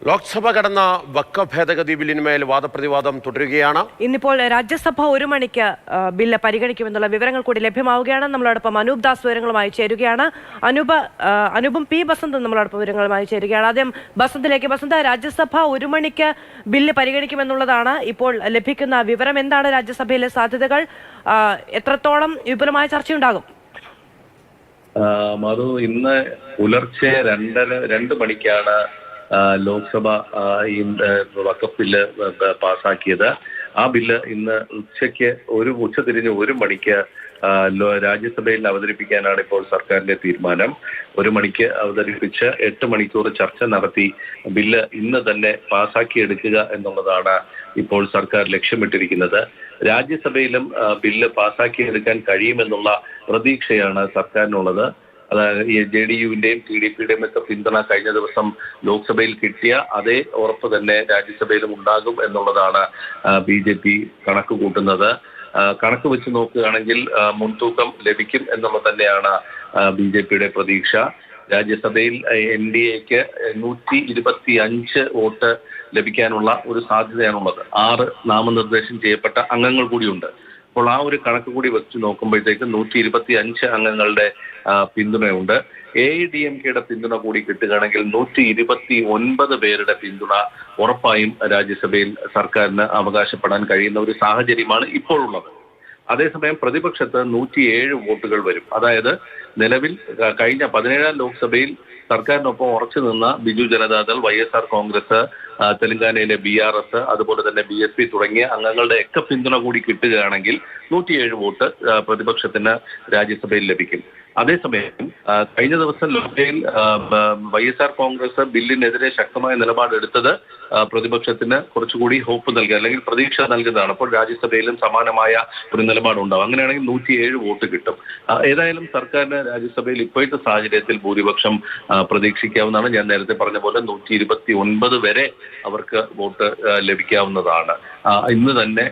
ലോക്സഭ കടന്ന വഖഫ് ഭേദഗതി ബില്ലിന്മേൽ വാദപ്രതിവാദം തുടരുകയാണ്. ഇന്നിപ്പോൾ രാജ്യസഭ 1 മണിക്ക് ബില്ല് പരിഗണിക്കുമെന്നുള്ള വിവരങ്ങൾ കൂടി ലഭ്യമാവുകയാണ്. നമ്മളോടൊപ്പം അനൂപ് ദാസ് വിവരങ്ങളുമായി ചേരുകയാണ്. അനൂപും പി ബസന്തും നമ്മളോടൊപ്പം വിവരങ്ങളുമായി ചേരുകയാണ്. ആദ്യം ബസന്തിലേക്ക്. ബസന്ത്, രാജ്യസഭ 1 മണിക്ക് ബില്ല് പരിഗണിക്കുമെന്നുള്ളതാണ് ഇപ്പോൾ ലഭിക്കുന്ന വിവരം. എന്താണ് രാജ്യസഭയിലെ സാധ്യതകൾ? എത്രത്തോളം വിപുലമായ ചർച്ചയുണ്ടാകും? മധു, ഇന്ന് പുലർച്ചെ 2 മണിക്കാണ് ലോക്സഭ ഈ വഖഫ് ബില്ല് പാസാക്കിയത്. ആ ബില്ല് ഇന്ന് ഉച്ചതിരിഞ്ഞ് 1 മണിക്ക് രാജ്യസഭയിൽ അവതരിപ്പിക്കാനാണ് ഇപ്പോൾ സർക്കാരിന്റെ തീരുമാനം. 1 മണിക്ക് അവതരിപ്പിച്ച് 8 മണിക്കൂർ ചർച്ച നടത്തി ബില്ല് ഇന്ന് തന്നെ പാസാക്കിയെടുക്കുക എന്നുള്ളതാണ് ഇപ്പോൾ സർക്കാർ ലക്ഷ്യമിട്ടിരിക്കുന്നത്. രാജ്യസഭയിലും ബില്ല് പാസാക്കിയെടുക്കാൻ കഴിയുമെന്നുള്ള പ്രതീക്ഷയാണ് സർക്കാരിനുള്ളത്. അതായത് JDUവിന്റെയും TDPയുടെയും ഒക്കെ പിന്തുണ കഴിഞ്ഞ ദിവസം ലോക്സഭയിൽ കിട്ടിയ അതേ ഉറപ്പ് തന്നെ രാജ്യസഭയിലും ഉണ്ടാകും എന്നുള്ളതാണ് BJP കണക്ക് കൂട്ടുന്നത്. കണക്ക് വെച്ച് നോക്കുകയാണെങ്കിൽ മുൻതൂക്കം ലഭിക്കും എന്നുള്ളത് തന്നെയാണ് BJPയുടെ പ്രതീക്ഷ. രാജ്യസഭയിൽ NDAക്ക് 125 വോട്ട് ലഭിക്കാനുള്ള ഒരു സാധ്യതയാണുള്ളത്. 6 നാമനിർദ്ദേശം ചെയ്യപ്പെട്ട അംഗങ്ങൾ കൂടിയുണ്ട്. അപ്പോൾ ആ ഒരു കണക്ക് കൂടി വെച്ച് നോക്കുമ്പോഴത്തേക്ക് 125 അംഗങ്ങളുടെ പിന്തുണയുണ്ട്. AIDMKയുടെ പിന്തുണ കൂടി കിട്ടുകയാണെങ്കിൽ 129 പേരുടെ പിന്തുണ ഉറപ്പായും രാജ്യസഭയിൽ സർക്കാരിന് അവകാശപ്പെടാൻ കഴിയുന്ന ഒരു സാഹചര്യമാണ് ഇപ്പോൾ ഉള്ളത്. അതേസമയം പ്രതിപക്ഷത്ത് 107 വോട്ടുകൾ വരും. അതായത് നിലവിൽ കഴിഞ്ഞ 17ാം ലോക്സഭയിൽ സർക്കാരിനൊപ്പം ഉറച്ചു നിന്ന ബിജു ജനതാദൾ, YSR കോൺഗ്രസ്, തെലങ്കാനയിലെ BRS, അതുപോലെ തന്നെ BSP തുടങ്ങിയ അംഗങ്ങളുടെ ഒക്കെ പിന്തുണ കൂടി കിട്ടുകയാണെങ്കിൽ 107 വോട്ട് പ്രതിപക്ഷത്തിന് രാജ്യസഭയിൽ ലഭിക്കും. അതേസമയം കഴിഞ്ഞ ദിവസം ലോക്സഭയിൽ YSR കോൺഗ്രസ് ബില്ലിനെതിരെ ശക്തമായ നിലപാടെടുത്തത് പ്രതിപക്ഷത്തിന് കുറച്ചുകൂടി ഹോപ്പ് നൽകുക അല്ലെങ്കിൽ പ്രതീക്ഷ നൽകുന്നതാണ്. അപ്പോൾ രാജ്യസഭയിലും സമാനമായ ഒരു നിലപാടുണ്ടാവും. അങ്ങനെയാണെങ്കിൽ 107 വോട്ട് കിട്ടും. ഏതായാലും സർക്കാരിന് രാജ്യസഭയിൽ ഇപ്പോഴത്തെ സാഹചര്യത്തിൽ ഭൂരിപക്ഷം പ്രതീക്ഷിക്കാവുന്നതാണ്. ഞാൻ നേരത്തെ പറഞ്ഞ പോലെ 129 വരെ അവർക്ക് വോട്ട് ലഭിക്കാവുന്നതാണ്.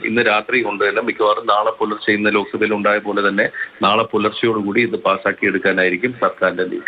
ഇന്ന് രാത്രി കൊണ്ട് തന്നെ മിക്കവാറും നാളെ പുലർച്ചെ ഇന്ന് ലോക്സഭയിൽ ഉണ്ടായ പോലെ തന്നെ നാളെ പുലർച്ചയോടുകൂടി ഇത് പാസ്സാക്കിയെടുക്കാനായിരിക്കും സർക്കാരിന്റെ നീക്കം.